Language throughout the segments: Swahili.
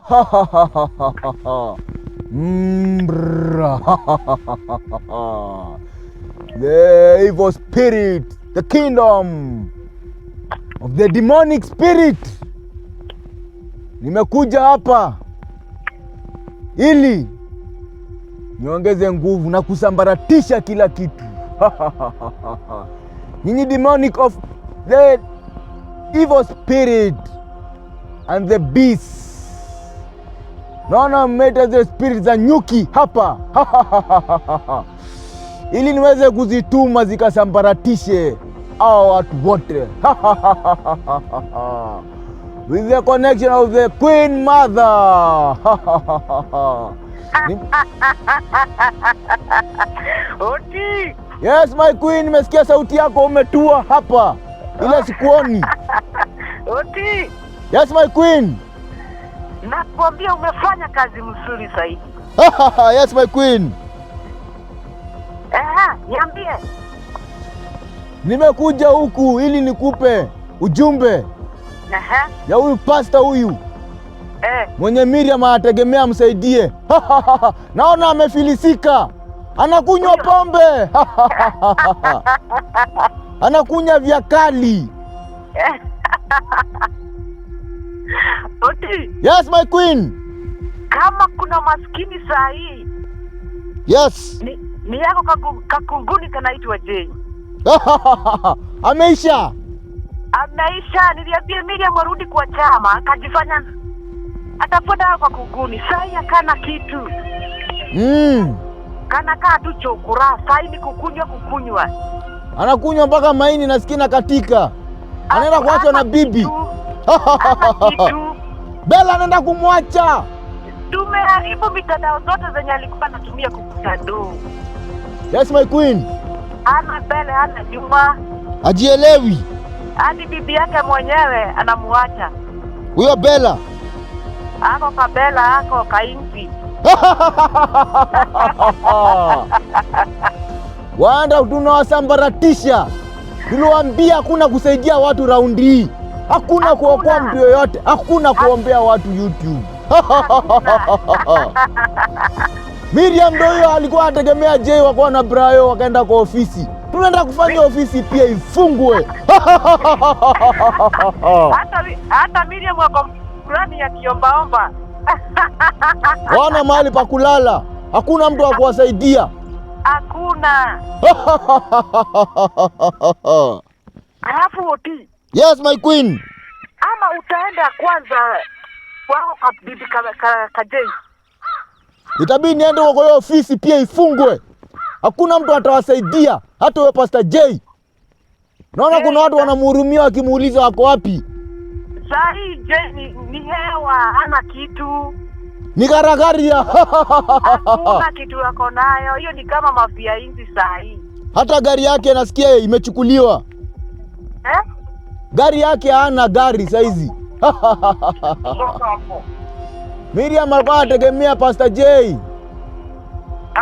Ha ha ha ha ha ha ha. The evil spirit, the kingdom of the demonic spirit. Nimekuja hapa ili niongeze nguvu na kusambaratisha kila kitu. Nyinyi demonic of the evil spirit and the beast. Naona mmeta the spirit za nyuki hapa. Ili niweze kuzituma zikasambaratishe hao watu wote. With the connection of the Queen Mother. Oti. Yes, my queen, nimesikia sauti yako, umetua hapa. Ila sikuoni. Oti. Yes, my queen. Nakwambia umefanya kazi mzuri zaidi. Yes, my queen. Niambie. Nimekuja huku ili nikupe ujumbe ya huyu pasta huyu mwenye Miriam anategemea msaidie. Naona amefilisika, anakunywa pombe. Anakunywa vya kali. Oti. Yes, my queen. Kama kuna maskini saa hii. Yes. Ni yako kakunguni kanaitwa Jay. Ameisha. Niliambia Miriam arudi kwa chama, akajifanya atafuta kwa kunguni. Saa hii akana kitu. Kana kaa tu chokora, saa hii ni kukunywa. Anakunywa mpaka maini na sikina katika. Anaenda kuachwa na bibi. Bella anaenda kumwacha. Tumeharibu mitandao zote zenye alikuwa anatumia kukuta do. Yes, my queen. Ana Bella, ana Juma. Ajielewi. Hadi bibi yake mwenyewe anamuacha. Huyo Bella. Ako ka Bella, ako kainzi. Waenda tunawasambaratisha. Tuliwaambia hakuna kusaidia watu raundi hii. Hakuna kuokoa mtu yoyote. Hakuna kuombea watu YouTube. Miriam ndio huyo alikuwa anategemea Jay wako na Brayo wakaenda kwa ofisi. Tunaenda kufanya ofisi pia ifungwe. Hata Miriam wako fulani ya kiombaomba. Wana mahali pa kulala. Hakuna mtu wa kuwasaidia. Hakuna. Alafu Oti. Yes, my queen. Ama utaenda kwanza wao kwa bibi ka Jay. Itabidi niende kwa hiyo ofisi pia ifungwe. Hakuna mtu atawasaidia, hata wewe Pastor Jay. Naona kuna watu wanamhurumia wakimuuliza wako wapi. Saa hii Jay ni hewa, hana kitu. Ni garagaria. Hakuna kitu yako nayo. Hiyo ni kama mafia hizi saa hii. Hata gari yake nasikia imechukuliwa. Gari yake hana gari saizi. Miriam alikuwa anategemea Pastor Jay.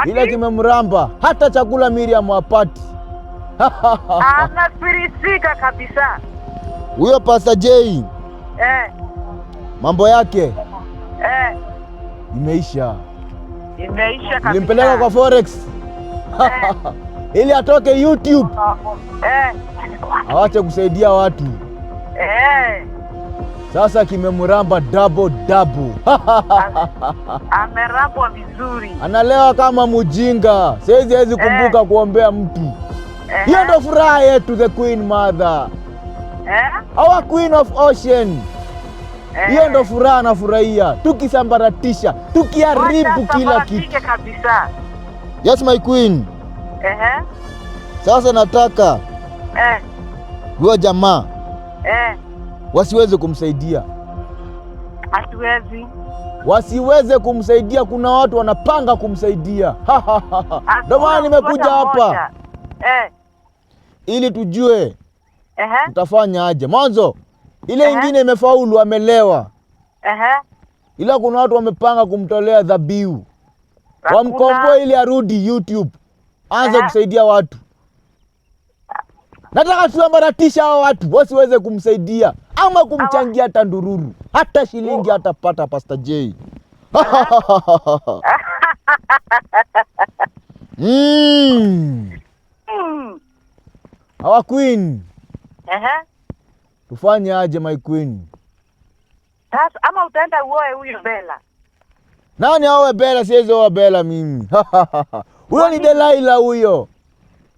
Ile kimemramba. Hata chakula Miriam hapati. Anafirisika kabisa. Huyo Pastor Jay. Mambo yake. Imeisha kabisa. Nilimpeleka kwa Forex. Ili atoke YouTube. Awache kusaidia watu. Sasa kimemramba double. Amerambwa vizuri. Analewa kama mujinga. Siwezi kumbuka kuombea mtu. Hiyo ndo furaha yetu, the Queen Mother. Our Queen of Ocean. Hiyo ndo furaha na furahia. Tukisambaratisha, tukiharibu kila kitu. Kabisa. Yes, my queen. Sasa nataka huyo jamaa wasiweze kumsaidia. Hatuwezi. Wasiweze kumsaidia, kuna watu wanapanga kumsaidia. Ndio maana nimekuja hapa. Ili tujue tutafanya aje. Mwanzo ile ingine imefaulu, amelewa. Ila kuna watu wamepanga kumtolea dhabihu. Wamkomboe ili arudi YouTube. Anza kusaidia watu. Nataka tusambaratisha hao watu wasiweze kumsaidia ama kumchangia tandururu. hata shilingi hatapata Pastor J. Our queen. Tufanye aje my queen? Sasa ama utaenda uoe huyo Bella? Nani aoe Bella? Siwezi oa Bella mimi. Huyo ni Delilah huyo.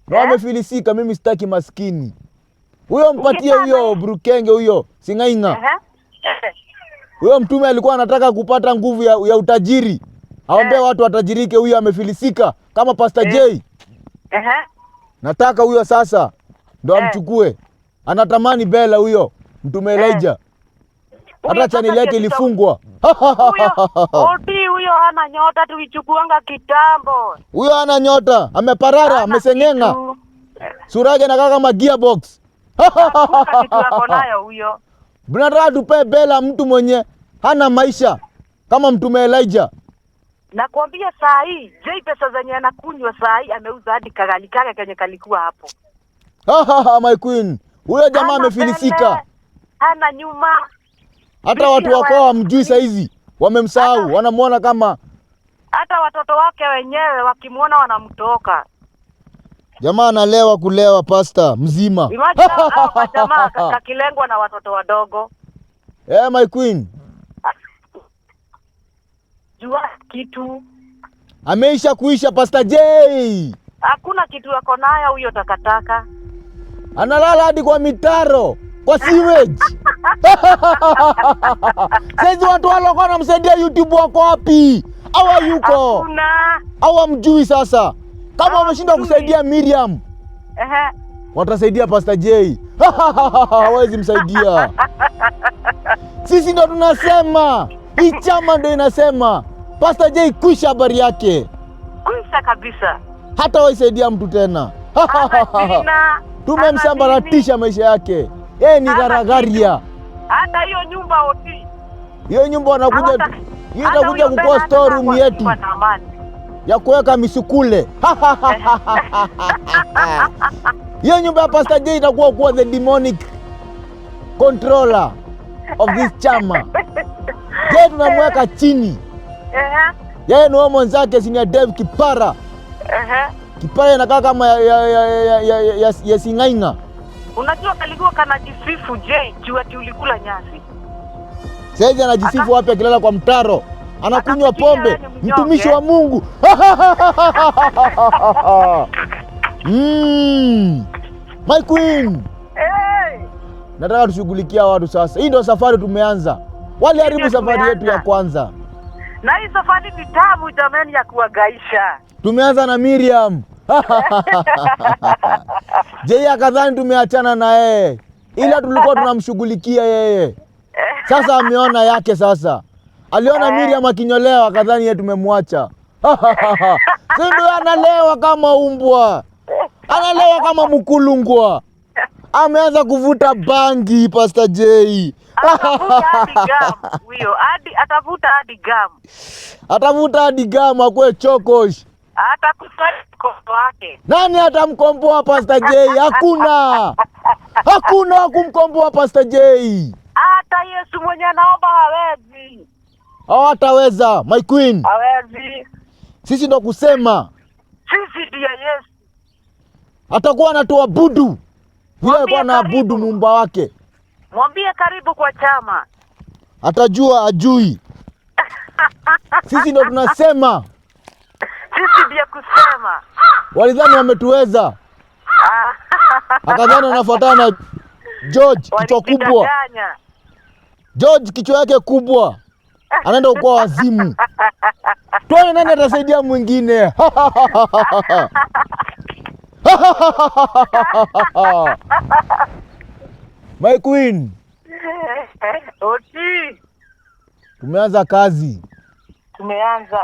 Na amefilisika, mimi sitaki maskini. Huyo mpatie huyo Brukenge huyo, Singainga. Huyo mtume alikuwa anataka kupata nguvu ya utajiri. Aombe watu watajirike, huyo amefilisika kama Pastor J. Nataka huyo sasa ndo amchukue. Anatamani Bella huyo, mtume Elijah. Hata channel yake ilifungwa. Huyo hana nyota, tuichukuanga kitambo. Huyo hana nyota, ameparara, ameseng'enga. Sura yake inakaa kama gearbox. Kitu yako nayo huyo. Tunataka tupe Bella mtu mwenye hana maisha kama mtume Elijah. Nakwambia saa hii, J pesa zenye anakunywa saa hii ameuza hadi kagali kake kenye kalikuwa hapo. My queen, huyo jamaa amefilisika. Hana nyuma. Hata watu wako wamjui saa hizi, wamemsahau, wanamuona kama hata watoto wake wenyewe wakimuona wanamtoka. Jamaa analewa kulewa Pastor mzima. Imagine hao jamaa kakilengwa na watoto wadogo. My queen. Jua kitu. Ameisha kuisha Pastor J. Hakuna kitu yako nayo huyo takataka. Analala hadi kwa mitaro, kwa sewage. Sasa watu walikuwa wanamsaidia YouTube wako wapi? Hawa yuko. Hakuna. Hawa mjui sasa. Kama wameshinda kusaidia Miriam, watasaidia Pastor J. Hawezi msaidia. Sisi ndo tunasema, hii chama ndo inasema Pastor J kuisha habari yake. Kuisha kabisa. Hata waisaidia mtu tena. Tumemsambaratisha maisha yake. Yeye ni garagaria. Hata hiyo nyumba oti. Hiyo nyumba wanakuja, itakuja kukoa store room yetu ya kuweka misukule. Hiyo nyumba ya Pastor J itakuwa kuwa the demonic controller of this chama. Yeye tunamweka chini. Yeye ni homo zake senior Dave Kipara. Kipara inakaa kama ya Singainga. Unajua kalikuwa kanajisifu J juu ati ulikula nyasi. Sasa anajisifu wapi akilala kwa mtaro? Anakunywa pombe, mtumishi wa Mungu. My queen. Nataka tushughulikia watu sasa. Hii ndio safari tumeanza. Waliharibu safari yetu ya kwanza. Na hii safari ni tamu jamani ya kuwagaisha. Tumeanza na Miriam. J akadhani tumeachana na yeye. Ila tulikuwa tunamshughulikia yeye. Sasa ameona yake sasa. Aliona Miriam akinyolewa akadhani yeye tumemwacha. Ndio analewa kama umbwa. Analewa kama mkulungwa. Ameanza kuvuta bangi Pastor J. Atavuta hadi gam akwe chokosh. Nani atamkomboa Pastor J? Hakuna. Hakuna kumkomboa Pastor J. Hata Yesu mwenye anaomba hawezi. Hawataweza, my queen. Hawezi. Sisi ndo kusema. Sisi ndiye Yesu. Atakuwa anatuabudu. Vile alikuwa anaabudu Muumba wake. Mwambie karibu kwa chama. Atajua ajui. Sisi ndo tunasema. Sisi ndiye kusema. Walidhani wametuweza. Akadhani anafuatana na George kichwa kubwa. George kichwa yake kubwa. Anaenda kwa wazimu. Tuone nani atasaidia mwingine. My queen. Oti. Tumeanza kazi. Tumeanza.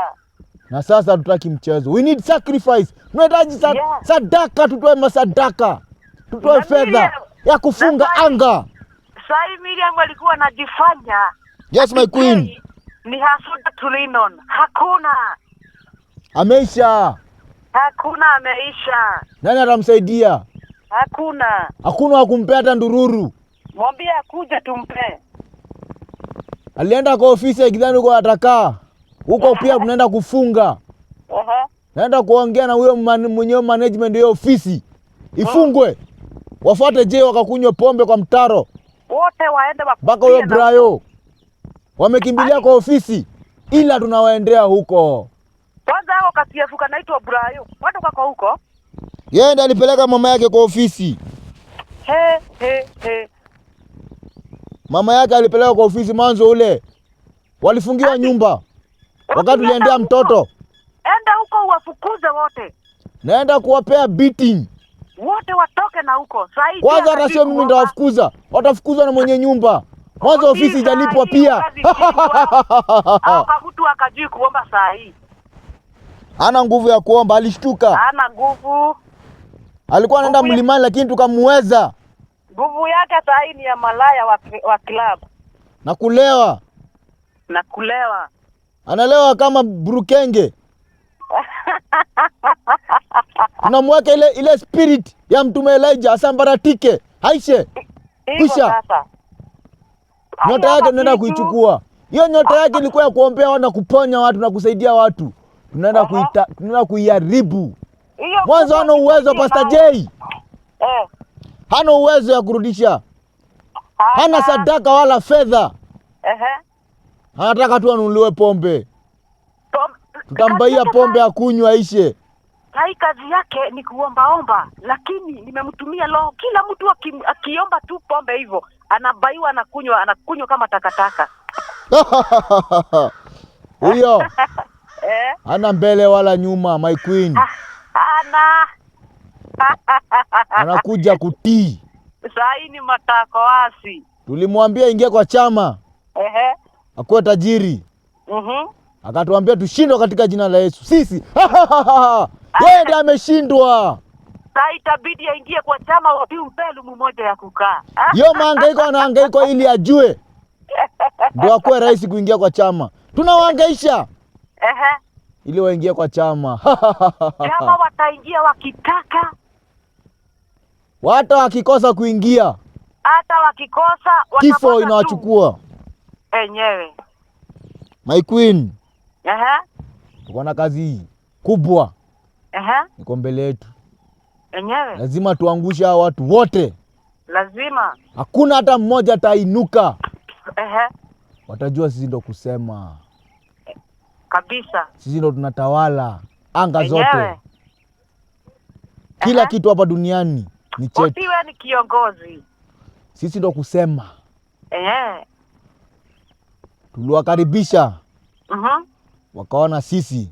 Na sasa hatutaki mchezo. We need sacrifice. Tunahitaji sadaka, tutoe masadaka. Tutoe fedha ya kufunga anga. Sai Miriam alikuwa anajifanya. Yes my queen. Ni hasuda tulinon. Hakuna. Ameisha. Hakuna ameisha. Nani atamsaidia? Hakuna. Hakuna wa kumpea hata ndururu. Mwambie akuje tumpe. Alienda kwa ofisi akidhani huko atakaa. Huko pia tunaenda kufunga. Naenda kuongea na huyo mwenye management hiyo ofisi. Ifungwe. Wafuate je wakakunywa pombe kwa mtaro. Wote waende mpaka huyo Brayo. Wamekimbilia kwa ofisi ila tunawaendea huko. Kwanza hao kasiefuka naitwa Brayo. Watu kwa huko. Yeye ndiye alipeleka mama yake kwa ofisi. He. Mama yake alipeleka kwa ofisi mwanzo ule. Walifungiwa nyumba. Wakati tuliendea mtoto. Enda huko uwafukuze wote. Naenda kuwapea beating. Wote watoke na huko. Saidi. Kwanza hata sio mimi nitawafukuza. Watafukuzwa na mwenye nyumba. Mwanzo ofisi ijalipwa pia. Mtu akajui kuomba saa hii. Hana nguvu ya kuomba, alishtuka. Hana nguvu. Alikuwa anaenda mlimani lakini tukamweza. Nguvu yake saa hii ni ya malaya wa club. Na kulewa. Analewa kama Burukenge. Tunamweka ile spirit ya Mtume Elijah asambaratike. Haishe. Kisha nyota yake tunaenda kuichukua. Hiyo nyota yake ilikuwa ya kuombea watu na kuponya watu na kusaidia watu. Tunaenda kuiharibu. Mwanzo hana uwezo Pastor J. Hana uwezo ya kurudisha. Hana sadaka wala fedha. Anataka tu anunuliwe pombe. Tutambaia pombe akunywa aishe. Hai kazi yake ni kuombaomba, lakini nimemtumia roho. Kila mtu akiomba tu pombe hivyo, anabaiwa anakunywa kama takataka. Huyo. Hana mbele wala nyuma, my queen. Ana. Anakuja kutii. Sasa ni matako wasi. Tulimwambia ingia kwa chama. Akuwe tajiri. Akatuambia tushindwe katika jina la Yesu. Sisi. Yeye ndiye ameshindwa. Sasa itabidi aingie kwa chama wapi mpelu mmoja ya kukaa. Yo mahangaiko anahangaiko ili ajue. Ndio akuwe rais kuingia kwa chama. Tunawahangaisha. Ili waingie kwa chama. Chama wataingia wakitaka. Hata wakikosa kuingia. Hata wakikosa kifo inawachukua. Enyewe. My queen. Tuko na kazi kubwa. Niko mbele yetu. Enyewe. Lazima tuangushe hao watu wote. Lazima. Hakuna hata mmoja atainuka. Watajua sisi ndo kusema. Kabisa. Sisi ndo tunatawala anga zote. Kila kitu hapa duniani ni chetu. Usiwe ni kiongozi. Sisi ndo kusema. Tuliwakaribisha. Wakaona sisi.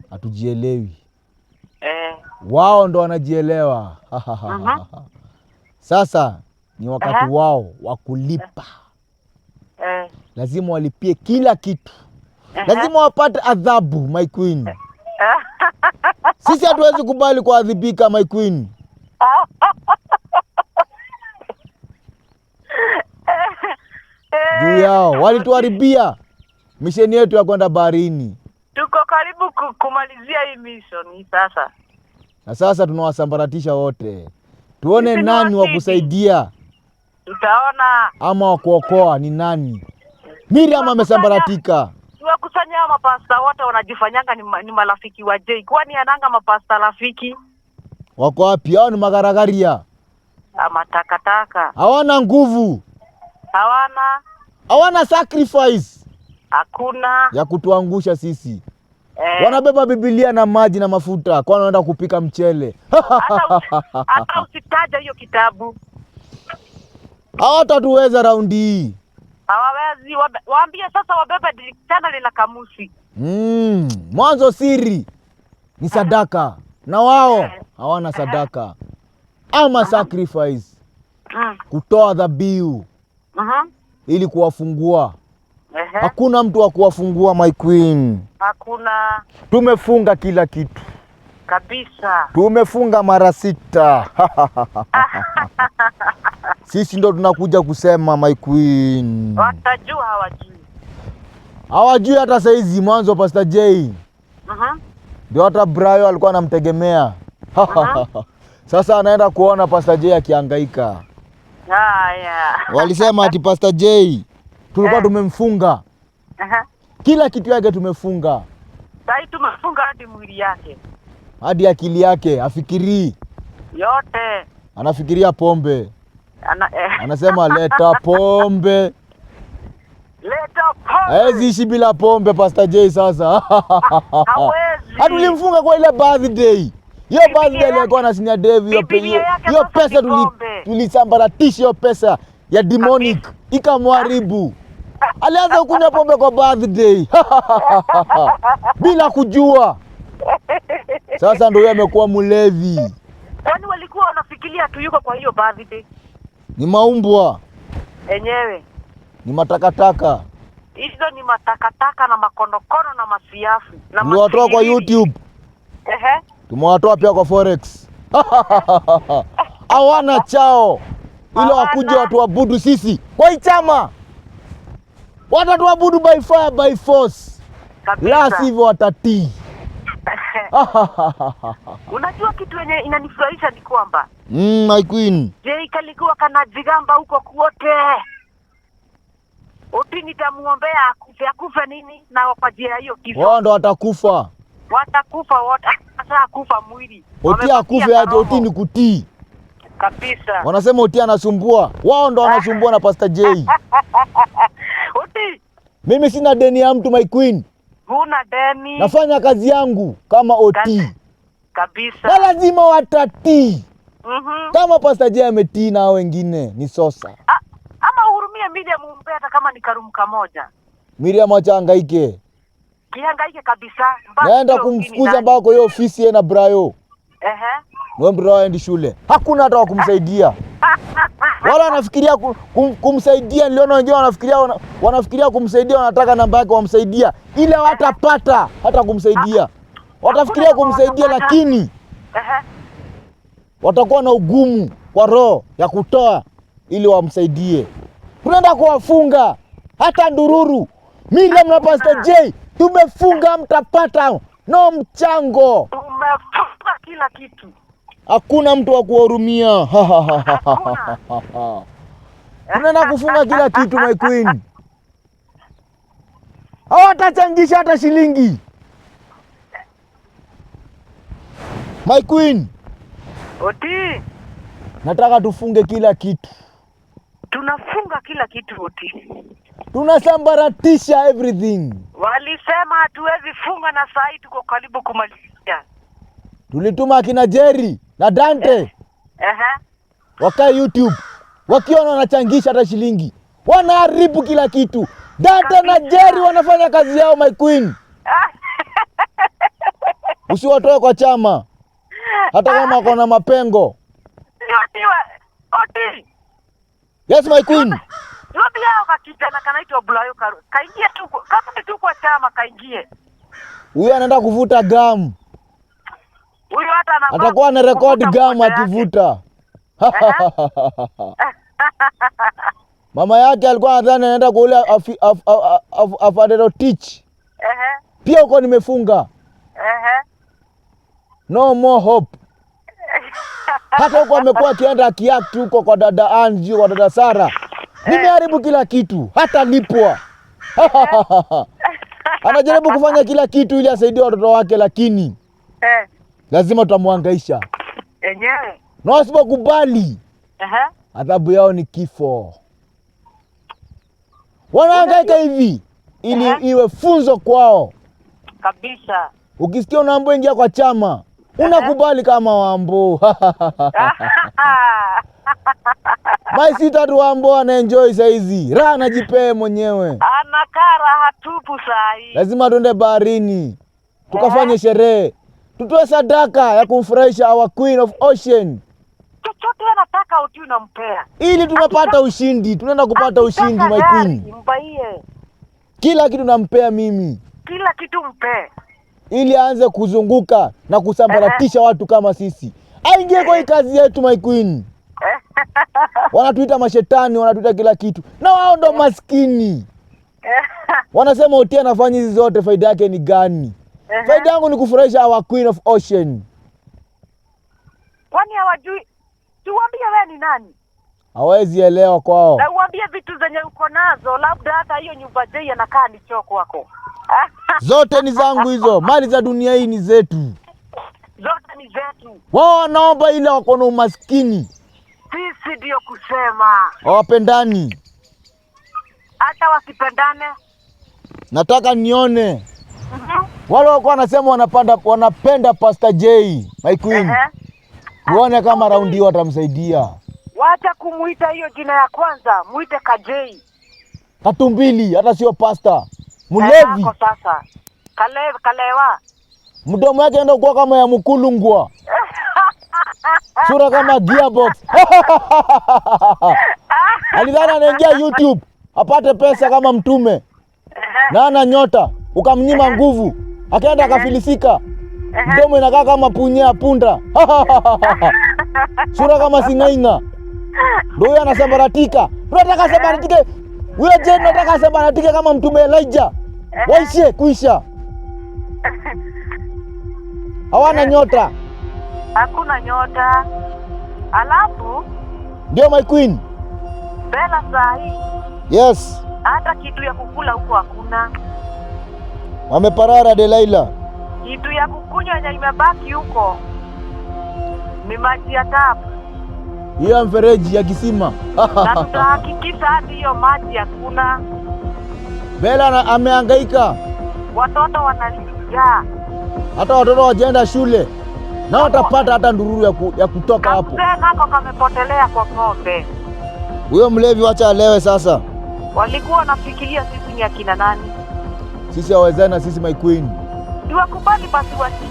Hatujielewi. Wao ndo wanajielewa. Sasa ni wakati wao wa kulipa. Lazima walipie kila kitu. Lazima wapate adhabu, my queen. Sisi hatuwezi kubali kuadhibika, my queen. Juu yao walituharibia misheni yetu ya kwenda baharini. Tuko karibu kumalizia hii mission sasa. Na sasa tunawasambaratisha wote. Tuone nani wa kusaidia. Tutaona. Ama wa kuokoa ni nani. Miriam amesambaratika. Tuwakusanya mapasta wote wanajifanyanga ni marafiki wa Jay. Kwani ananga mapasta rafiki? Wako wapi? Hao ni magaragaria. Ama takataka. Hawana nguvu. Hawana sacrifice. Hakuna ya kutuangusha sisi. Wanabeba Biblia na maji na mafuta kwa wanaenda kupika mchele. Hata usitaja hiyo kitabu. Hawatatuweza raundi hii. Hawawezi. Waambie sasa wabebe channel la kamusi. Mwanzo siri ni sadaka. Na wao hawana sadaka. Ama sacrifice. Kutoa dhabihu. Ili kuwafungua. Hakuna mtu wa kuwafungua, my queen. Hakuna. Tumefunga kila kitu. Kabisa. Tumefunga mara 6. Sisi ndo tunakuja kusema, my queen. Watajua hawajui. Hawajui hata saizi mwanzo Pastor J. Ndio hata Brayo alikuwa anamtegemea. Sasa anaenda kuona Pastor J akihangaika. Haya. Walisema ati Pastor J tulikuwa tumemfunga. Kila kitu yake tumefunga. Sasa tumefunga hadi mwili yake. Hadi akili yake afikirii. Yote. Anafikiria pombe. Anasema leta pombe. Leta pombe. Hawezi ishi bila pombe Pastor J sasa. Hawezi. Hatulimfunga kwa ile birthday. Hiyo birthday alikuwa na Senior Dave, hiyo pesa tulisambaratisha, hiyo pesa ya demonic ikamharibu. Alianza kunywa pombe kwa birthday. Bila kujua. Sasa ndio yeye amekuwa mlevi. Kwani walikuwa wanafikiria tu yuko kwa hiyo birthday? Ni maumbwa. Enyewe. Ni matakataka. Hizo ni matakataka na makondokono na masiafu. Tuliwatoa kwa YouTube. Tumewatoa pia kwa Forex. Hawana chao. Ilo wakuja watu wabudu sisi. Kwa ichama. Watatuabudu by fire by force. La sivyo watatii. Unajua kitu yenye inanifurahisha ni kwamba my queen. Je, kalikuwa kanajigamba huko kwote. Oti nitamuombea akufe nini na kwa njia hiyo kifo. Wao ndo watakufa. Watakufa wote. Sasa kufa mwili. Oti akufe aje, Oti ni kutii. Kabisa. Wanasema Oti anasumbua. Wao ndo wanasumbua na Pastor J. Oti. Mimi sina deni ya mtu my queen. Huna deni. Nafanya kazi yangu kama Oti. Kabisa. Na lazima watatii. Kama Pastor J ametii na wengine ni sosa. Ama uhurumie Miriam mumpe hata kama ni karumka moja. Miriam acha hangaike. Kihangaike kabisa. Naenda kumfukuza mbako hiyo ofisi na Brayo. Wewe Brayo aende shule. Hakuna hata wa kumsaidia. Wala wanafikiria kumsaidia. Niliona wengine wanafikiria kumsaidia, wanataka namba yake wamsaidia. Ile watapata hata kumsaidia. Watafikiria kumsaidia lakini watakuwa na ugumu kwa roho ya kutoa ili wamsaidie. Tunaenda kuwafunga hata ndururu. Miriam na Pastor J tumefunga, mtapata no mchango. Tumefunga kila kitu. Hakuna mtu wa kuhurumia. Tunaenda kufunga kila kitu my queen. Hawatachangisha hata shilingi. My queen. Oti. Nataka tufunge kila kitu. Tunafunga kila kitu Oti. Tunasambaratisha everything. Walisema hatuwezi funga na saa hii tuko karibu kumalizia. Tulituma akina Jerry na Dante. Wakae YouTube. Wakiona wanachangisha hata shilingi. Wanaharibu kila kitu. Dante na Jerry wanafanya kazi yao my queen. Usiwatoe kwa chama. Hata kama wako na mapengo. Oti. Yes my queen. Lobi yao kakijana kanaitwa Bulayo kaingie tu kama tu kwa chama kaingie. Huyu anaenda kuvuta gum. Huyu hata atakuwa na record gum akivuta. Mama yake alikuwa nadhani anaenda kwa ule afadhalo teach. Pia huko nimefunga. No more hope. Hata huko amekuwa akienda akiact huko kwa dada Angie, kwa dada Sara. Nimeharibu kila kitu, hata lipwa. Anajaribu kufanya kila kitu ili asaidie watoto wake lakini lazima tutamhangaisha. Enyewe. Na wasipokubali. Adhabu yao ni kifo. Wanahangaika hivi ili iwe funzo kwao. Kabisa. Ukisikia unaambiwa ingia kwa chama, unakubali kama Wambo. My sister tu Wambo anaenjoy saizi. Raha anajipea mwenyewe. Anakaa raha tupu sahi. Lazima tuende baharini. Tukafanye sherehe. Tutoe sadaka ya kumfurahisha our Queen of Ocean. Chochote anataka Oti unampea. Ili tunapata ushindi. Tunaenda kupata ushindi my queen. Mbaie. Kila kitu nampea mimi. Kila kitu mpe. Ili aanze kuzunguka na kusambaratisha watu kama sisi. Aingie kwa hii kazi yetu my queen. Wanatuita mashetani, wanatuita kila kitu. Na wao ndo maskini. Wanasema Oti anafanya hizi zote, faida yake ni gani? Faida yangu ni kufurahisha our Queen of Ocean. Kwani hawajui? Tuambie wewe ni nani? Hawezi elewa kwao. Na uambie vitu zenye uko nazo, labda hata hiyo nyumba J anakaa ni choo kwako. Zote ni zangu hizo. Mali za dunia hii ni zetu. Zote ni zetu. Wao wanaomba ile wako na umaskini. Sisi ndio kusema. Hawapendani. Hata wasipendane. Nataka nione. Wale wako wanasema wanapenda Pastor J, my queen. Tuone kama raundi hiyo watamsaidia. Wacha kumuita hiyo jina ya kwanza, muite Kajei. Katumbili, hata sio pasta. Mulevi. Sasa. Kalewa. Mdomo yake ndio kwa kama ya mkulungwa. Sura kama gearbox. Alidhani anaingia YouTube apate pesa kama mtume. Na ana nyota, ukamnyima nguvu. Akaenda akafilisika. Mdomo inakaa kama punya punda. Sura kama singainga. Ndio huyo anasambaratika. Unataka sambaratike? Huyo je, unataka sambaratike kama mtume Elijah? Waishe kuisha. Hawana nyota. Hakuna nyota. Alafu ndio my queen. Bella sahi. Yes. Hata kitu ya kukula huko hakuna. Wameparara Delilah. Kitu ya kukunywa yenye imebaki huko ni maji ya tap. Hiyo mfereji ya kisima. Na tutahakikisha hadi hiyo maji hakuna. Bella amehangaika. Watoto wanalia. Hata watoto wajaenda shule. Na watapata hata ndururu ya kutoka hapo. Mzee nako kamepotelea kwa ng'ombe. Huyo mlevi wacha alewe sasa. Walikuwa wanafikiria sisi ni akina nani? Sisi hawezani na sisi my queen. Tuwakubali basi watii.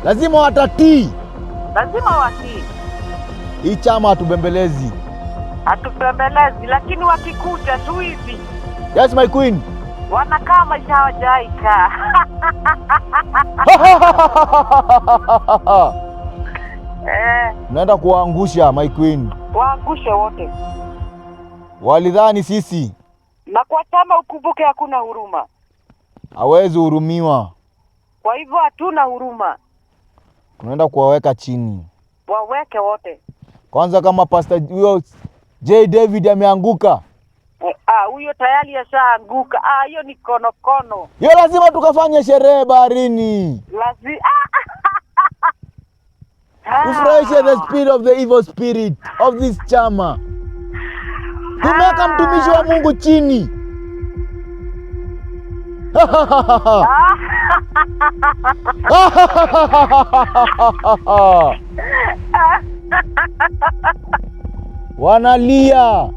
Lazima watatii. Lazima watii. Hii chama hatubembelezi. Hatubembelezi, lakini wakikuja tu hivi. Yes my queen. Wanakaa maisha hawajaika. Naenda kuwaangusha my queen. Waangushe wote. Walidhani sisi. Na kwa chama ukumbuke hakuna huruma. Hawezi hurumiwa. Kwa hivyo hatuna huruma. Tunaenda kuwaweka chini. Waweke wote. Kwanza kama Pastor huyo J David ameanguka. Huyo tayari ashaanguka. Hiyo ni konokono. Hiyo lazima tukafanye sherehe baharini. Ufurahishe the spirit of the evil spirit of this chama. Tumeka mtumishi wa Mungu chini. Wanalia.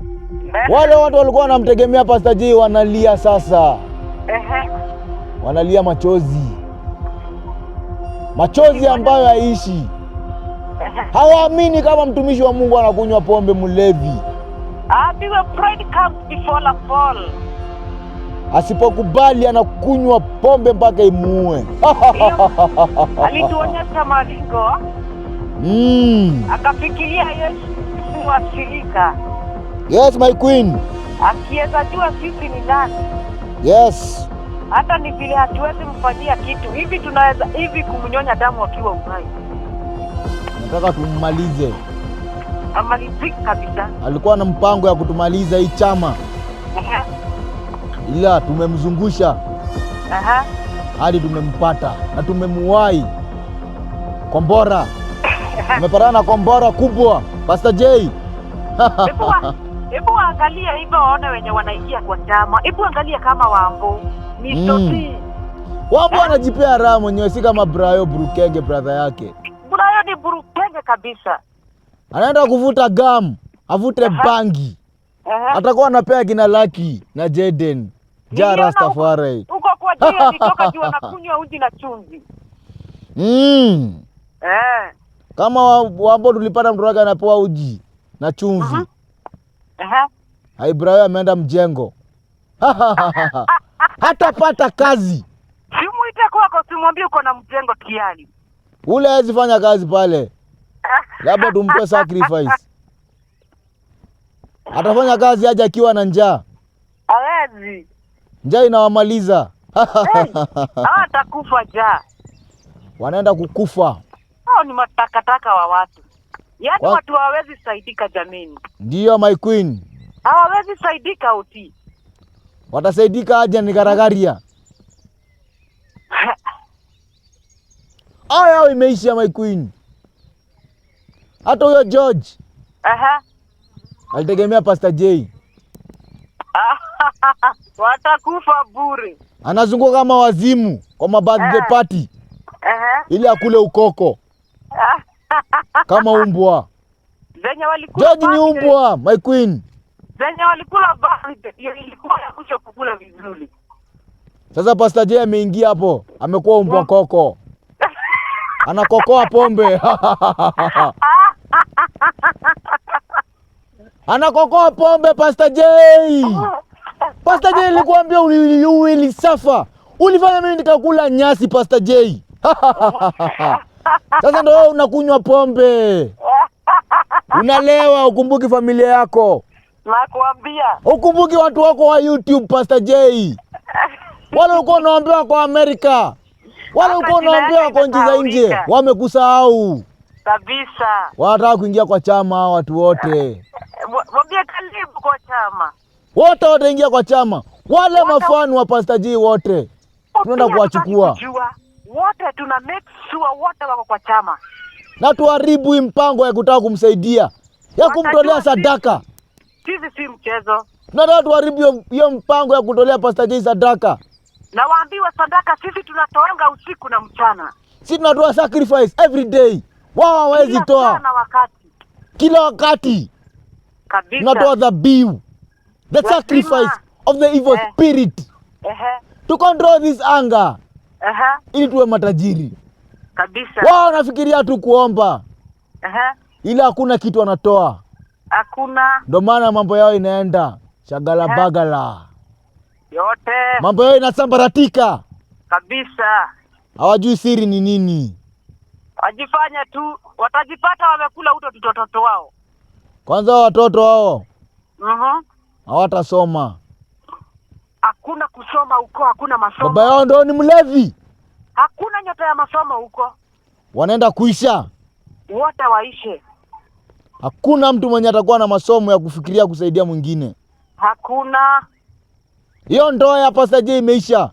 Wale watu walikuwa wanamtegemea Pastor J wanalia sasa. Wanalia machozi. Machozi ambayo haishi. Hawaamini kama mtumishi wa Mungu anakunywa pombe mlevi. Pride comes before a fall. Asipokubali anakunywa pombe mpaka imuue. Alituonyesha maringo. Akafikiria Yesu mwashirika. Yes my queen. Akiweza jua sisi ni nani. Yes. Hata ni vile hatuwezi mfanyia kitu. Hivi tunaweza hivi kumnyonya damu akiwa uhai. Nataka tummalize. Amalizike kabisa. Alikuwa na mpango ya kutumaliza hii chama. Ila tumemzungusha. Hadi tumempata na tumemuwai. Kombora. Tumepatana kombora kubwa. Pastor J. Hebu angalia hivyo waone wenye wanaingia kwa chama. Hebu angalia kama Wambo. Ni toti. Wambo anajipea raha mwenyewe, si kama Brayo Burukenge brother yake. Brayo ni Burukenge kabisa. Anaenda kuvuta gum, avute bangi. Atakuwa anapea kina Lucky na Jaden. Rastafari. Uko kwa jia nitoka juu anakunywa uji na chumvi. Kama Wambo tulipata mtu wake anapewa uji na chumvi. Hai Brayo ameenda mjengo. Hatapata kazi. Simuite kwako, simwambie uko na mjengo kiali. Ule hawezi fanya kazi pale. Labda tumpe sacrifice. Atafanya kazi aje akiwa na njaa. Hawezi. Njaa inawamaliza. Atakufa njaa. Wanaenda kukufa. Hao ni matakataka wa watu. Yaani watu hawawezi saidika jamini. Ndio my queen. Hawawezi saidika Oti. Watasaidika aje ni garagaria? Aya imeisha my queen. Hata huyo George. Alitegemea Pastor J. Watakufa bure. Anazunguka kama wazimu kwa birthday party. Ili akule ukoko. Kama umbwa. Zenye walikula George ni umbwa, my queen. Zenye walikula birthday ilikuwa ya kusha kukula vizuri. Sasa Pastor J ameingia hapo, amekuwa umbwa koko. Anakokoa pombe. Anakokoa pombe Pastor J. Pastor J nilikwambia ulisafa. Ulifanya mimi nikakula nyasi Pastor J. Sasa ndio wewe unakunywa pombe. Unalewa, ukumbuki familia yako. Nakwambia. Ukumbuki watu wako wa YouTube Pastor J. Wale uko unaombewa kwa Amerika. Wale uko unaombewa kwa nchi za nje. Wamekusahau. Kabisa. Wanataka kuingia kwa chama watu wote. Mwambie karibu kwa chama. Wote wataingia kwa chama. Wale mafanu wa Pastor J wote. Tunaenda kuwachukua. Wote tuna make sure wote wako kwa chama. Na tuharibu mpango ya kutaka kumsaidia. Ya kumtolea sadaka. Sisi si mchezo. Tunataka tuharibu hiyo mpango ya kutolea Pastor J sadaka. Na waambiwa sadaka sisi tunatoanga usiku na mchana. Sisi tunatoa sacrifice every day. Wao hawezi toa. Kila wakati. Kabisa. Tunatoa dhabihu. The sacrifice of the evil spirit. To control this anger. Ili tuwe matajiri. Kabisa. Wao wanafikiria tu kuomba. Ila hakuna kitu wanatoa. Hakuna. Ndio maana mambo yao inaenda shagala bagala. Yote. Mambo yao inasambaratika. Kabisa. Hawajui siri ni nini. Wajifanya tu, watajipata wamekula utoto wao. Kwanza watoto wao. Hawatasoma. Hakuna kusoma huko, hakuna masomo. Baba yao ndio ni mlevi. Hakuna nyota ya masomo huko. Wanaenda kuisha. Wote waishe. Hakuna mtu mwenye atakuwa na masomo ya kufikiria kusaidia mwingine. Hakuna. Hiyo ndoa ya Pastor J imeisha.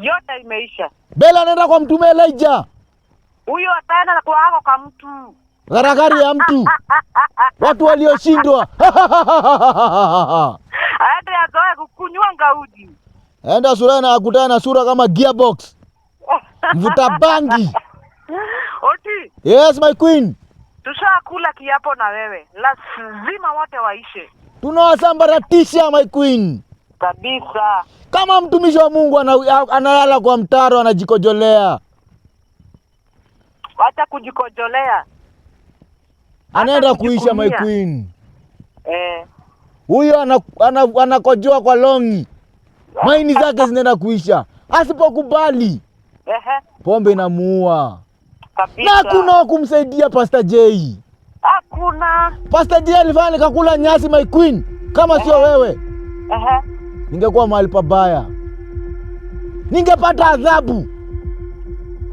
Yote imeisha. Bella anaenda kwa mtume Elijah. Huyo ataenda kwa hako kwa mtu. Garagari ya mtu. Watu walioshindwa. Aende azoe kukunywa ngauji. Aenda sura na akutana na sura kama gearbox. Mvuta bangi. Oti. Yes my queen. Tushakula kiapo na wewe. Lazima wote waishe. Tunawasambaratisha my queen. Kabisa. Kama mtumishi wa Mungu analala kwa mtaro anajikojolea. Wacha kujikojolea. Anaenda kuisha my queen. Huyo anakojoa kwa longi. Maini zake zinaenda kuisha. Asipokubali. Pombe inamuua. Kabisa. Na hakuna wa kumsaidia Pastor J. Hakuna. Pastor J alifanya nikakula nyasi my queen. Kama sio wewe. Ningekuwa mahali pabaya. Ningepata adhabu.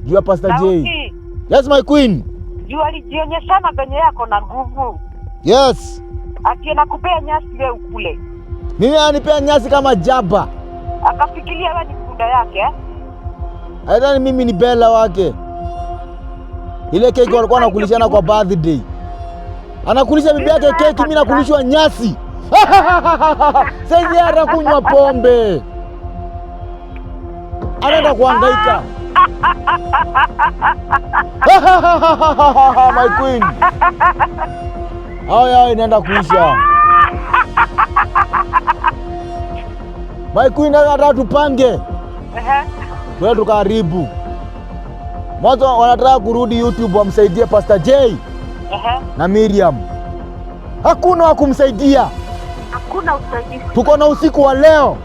Juu ya Pastor J. Yes my queen. Juu alijionyeshana penye yako na nguvu. Yes. Ati anakupea nyasi wewe ukule. Mimi ananipea nyasi kama jaba. Akafikiria wewe ni kuda yake. Aidha mimi ni Bella wake. Ile keki walikuwa wanakulishana kwa birthday. Anakulisha bibi yake keki, mimi nakulishwa nyasi. Sasa anakunywa pombe. Anaenda kuhangaika. My queen. Haya inaenda kuisha. My queen anataka tupange. Wewe tukaribu. Mwanzo wanataka kurudi YouTube wamsaidie Pastor J. Na Miriam. Hakuna wa kumsaidia. Hakuna usaidizi. Tuko na usiku wa leo.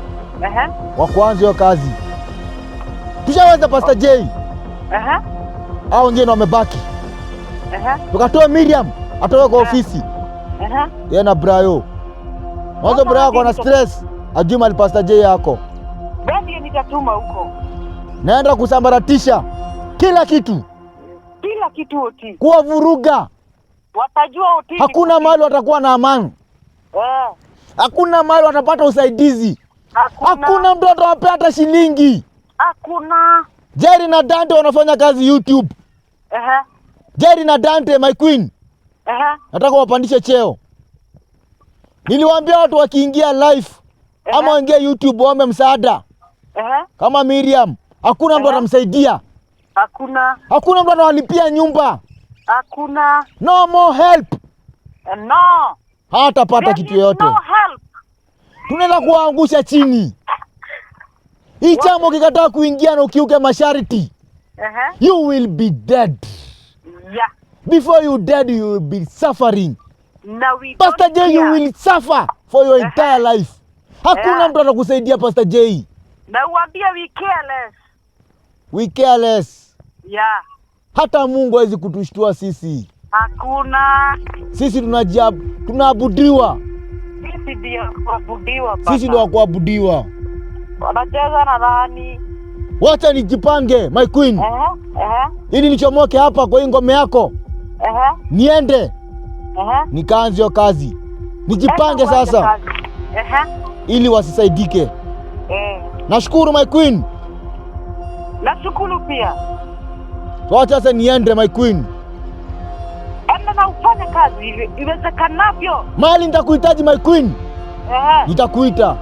Wa kuanza hiyo kazi. Tushaweza Pastor J. Hao wengine wamebaki. Tukatoa Miriam atoke kwa ofisi. Yeye na Brayo. Mwanzo Brayo ako na stress. Ajui mali Pastor J yako. Ndio nitatuma huko. Naenda kusambaratisha kila kitu. Kila kitu Oti. Kuwavuruga. Watajua utini. Hakuna mahali watakuwa na amani. Hakuna mahali watapata usaidizi. Hakuna mtu atawapea hata shilingi. Hakuna. Jerry na Dante wanafanya kazi YouTube. Jerry na Dante, my queen. Nataka wapandishe cheo. Niliwaambia watu wakiingia live ama waingia YouTube waombe msaada. Kama Miriam, hakuna mtu atamsaidia. Hakuna mtu anawalipia nyumba. Hakuna. No more help. No. Hatapata kitu yoyote. No help. Tunaenda kuangusha chini. Hii chama ukikataa kuingia na ukiuke masharti, you will be dead. Yeah. Before you dead, you will be suffering. Now we Pastor J, you will suffer for your entire life. Hakuna mtu atakusaidia Pastor J. Na uambia we careless. We careless. Yeah. Hata Mungu hawezi kutushtua sisi. Hakuna. Sisi tunaabudiwa. Sisi ndio kuabudiwa baba. Sisi ndio kuabudiwa. Wanacheza na nani? Wacha nijipange, my queen. Ili nichomoke hapa kwa ngome yako. Niende. Nikaanze hiyo kazi. Nijipange sasa. Ili wasisaidike. Nashukuru my queen. Nashukuru pia. Wacha sasa niende my queen. Enda na ufanye kazi iwezekanavyo. Mali nitakuhitaji my queen. Nitakuita.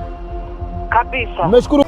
Kabisa. Nimeshukuru.